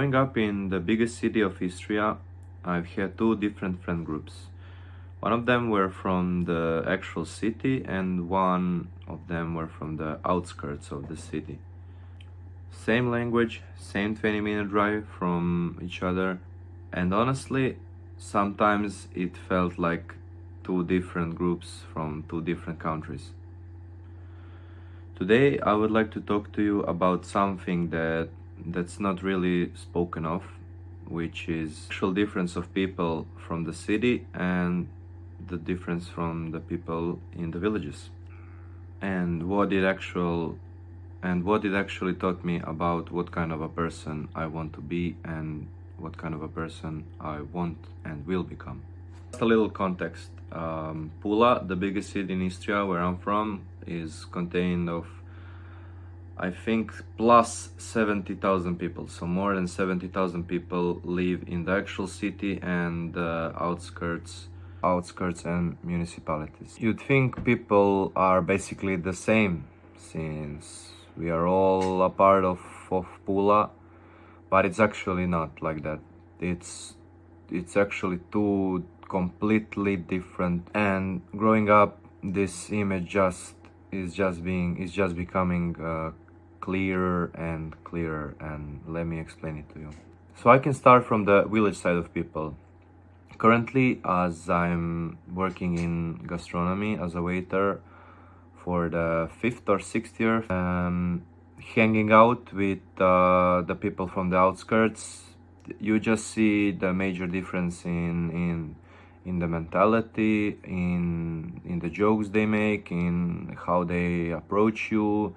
Growing up in the biggest city of Istria, I've had two different friend groups. One of them were from the actual city, and one of them were from the outskirts of the city. Same language, same 20-minute drive from each other, and honestly, sometimes it felt like two different groups from two different countries. Today, I would like to talk to you about something that's not really spoken of, which is actual difference of people from the city and the difference from the people in the villages, and what it actually taught me about what kind of a person I want to be and what kind of a person I want and will become. Just a little context. Pula, the biggest city in Istria, where I'm from, is contained of, I think, plus 70,000 people. So more than 70,000 people live in the actual city and the outskirts and municipalities. You'd think people are basically the same, since we are all a part of Pula, but it's actually not like that. It's actually two completely different, and growing up, this image is just becoming clearer and clearer, and let me explain it to you. So I can start from the village side of people. Currently, as I'm working in gastronomy as a waiter for the 5th or 6th year, hanging out with the people from the outskirts, you just see the major difference in the mentality, in the jokes they make, in how they approach you,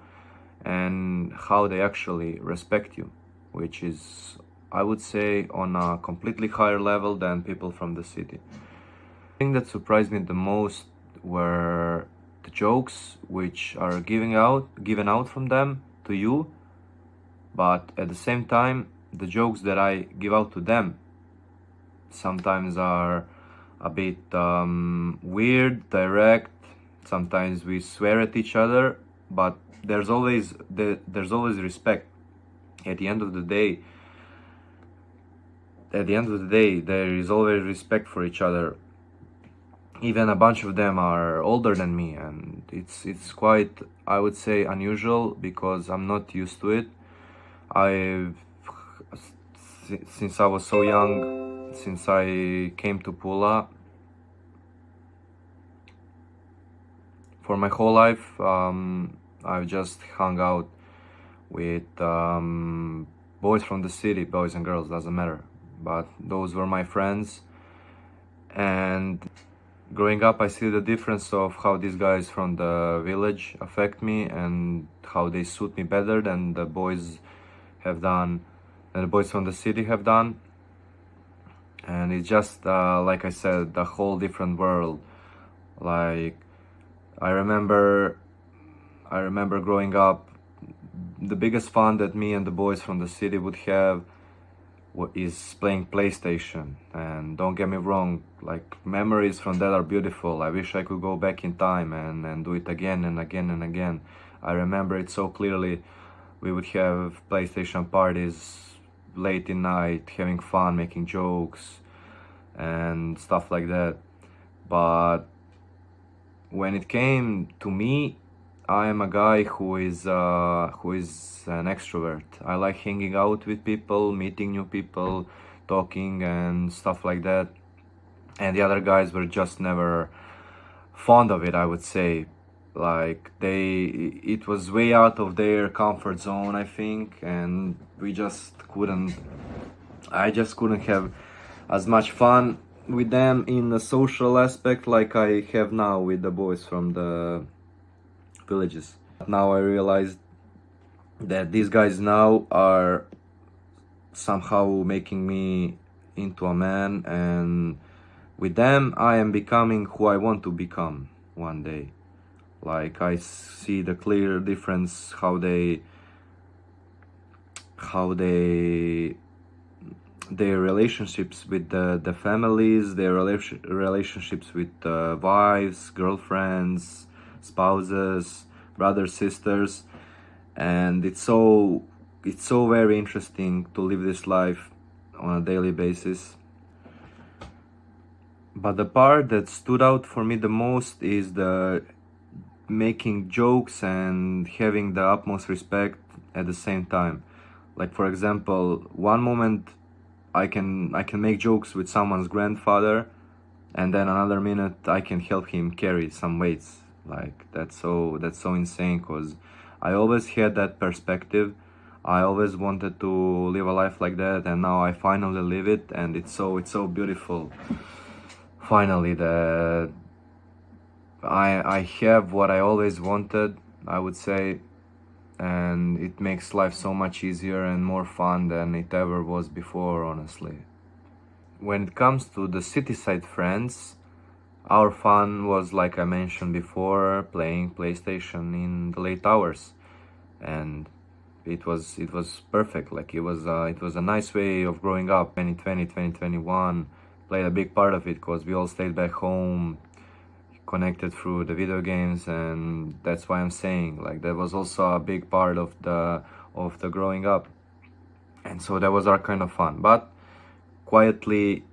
and how they actually respect you, which is, I would say, on a completely higher level than people from the city. The thing that surprised me the most were the jokes which are given out from them to you, but at the same time, the jokes that I give out to them sometimes are a bit weird, direct. Sometimes we swear at each other, but there's always respect. At the end of the day, there is always respect for each other. Even a bunch of them are older than me, and it's quite, I would say, unusual, because I'm not used to it. Since I was so young, since I came to Pula, for my whole life, I've just hung out with boys from the city, boys and girls, doesn't matter. But those were my friends, and growing up, I see the difference of how these guys from the village affect me and how they suit me better than the boys have done, and the boys from the city have done. And it's just, like I said, a whole different world. Like, I remember growing up, the biggest fun that me and the boys from the city would have is playing PlayStation. And don't get me wrong, like, memories from that are beautiful. I wish I could go back in time and do it again and again and again. I remember it so clearly. We would have PlayStation parties late in night, having fun, making jokes and stuff like that. But when it came to me, I am a guy who is an extrovert. I like hanging out with people, meeting new people, talking and stuff like that. And the other guys were just never fond of it, I would say. Like, it was way out of their comfort zone, I think, and I just couldn't have as much fun with them in the social aspect like I have now with the boys from the villages. Now I realized that these guys now are somehow making me into a man, and with them I am becoming who I want to become one day. Like, I see the clear difference how their relationships with the families, their relationships with wives, girlfriends, spouses, brothers, sisters, and it's it's so very interesting to live this life on a daily basis. But the part that stood out for me the most is the making jokes and having the utmost respect at the same time. Like, for example, one moment I can make jokes with someone's grandfather, and then another minute I can help him carry some weights. Like, that's so insane, because I always had that perspective. I always wanted to live a life like that, and now I finally live it, and it's so beautiful. Finally, that I have what I always wanted, I would say, and it makes life so much easier and more fun than it ever was before, honestly. When it comes to the city side friends, our fun was, like I mentioned before, playing PlayStation in the late hours, and it was perfect. Like, it was a nice way of growing up. 2020, 2021 played a big part of it, because we all stayed back home, connected through the video games, and that's why I'm saying, like, that was also a big part of the growing up. And so that was our kind of fun. But quietly,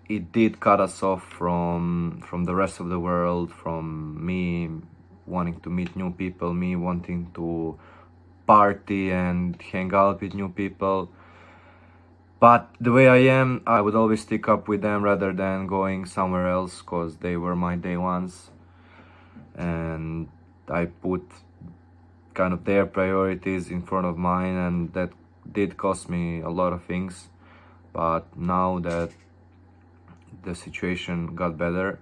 it did cut us off from the rest of the world, from me wanting to meet new people, me wanting to party and hang out with new people. But the way I am, I would always stick up with them rather than going somewhere else, because they were my day ones, and I put kind of their priorities in front of mine, and that did cost me a lot of things. But now that the situation got better,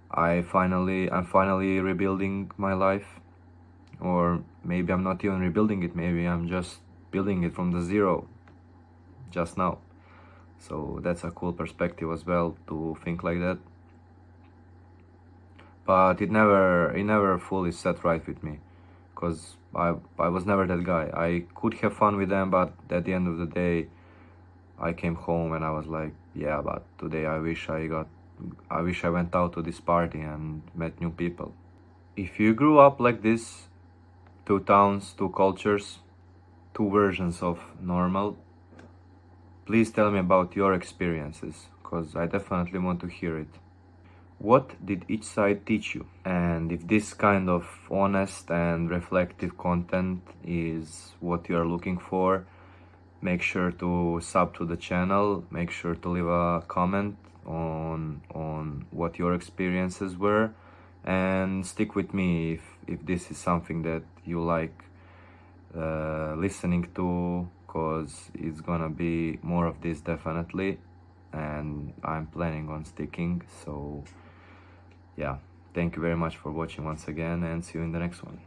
I'm finally rebuilding my life. Or maybe I'm not even rebuilding it, maybe I'm just building it from the zero just now. So that's a cool perspective as well, to think like that. But it never fully set right with me, because I was never that guy. I could have fun with them, but at the end of the day, I came home and I was like, yeah, but today I wish I went out to this party and met new people. If you grew up like this, two towns, two cultures, two versions of normal, please tell me about your experiences, because I definitely want to hear it. What did each side teach you? And if this kind of honest and reflective content is what you are looking for, make sure to sub to the channel, make sure to leave a comment on what your experiences were, and stick with me if this is something that you like listening to, because it's gonna be more of this definitely, and I'm planning on sticking. So yeah, thank you very much for watching once again, and see you in the next one.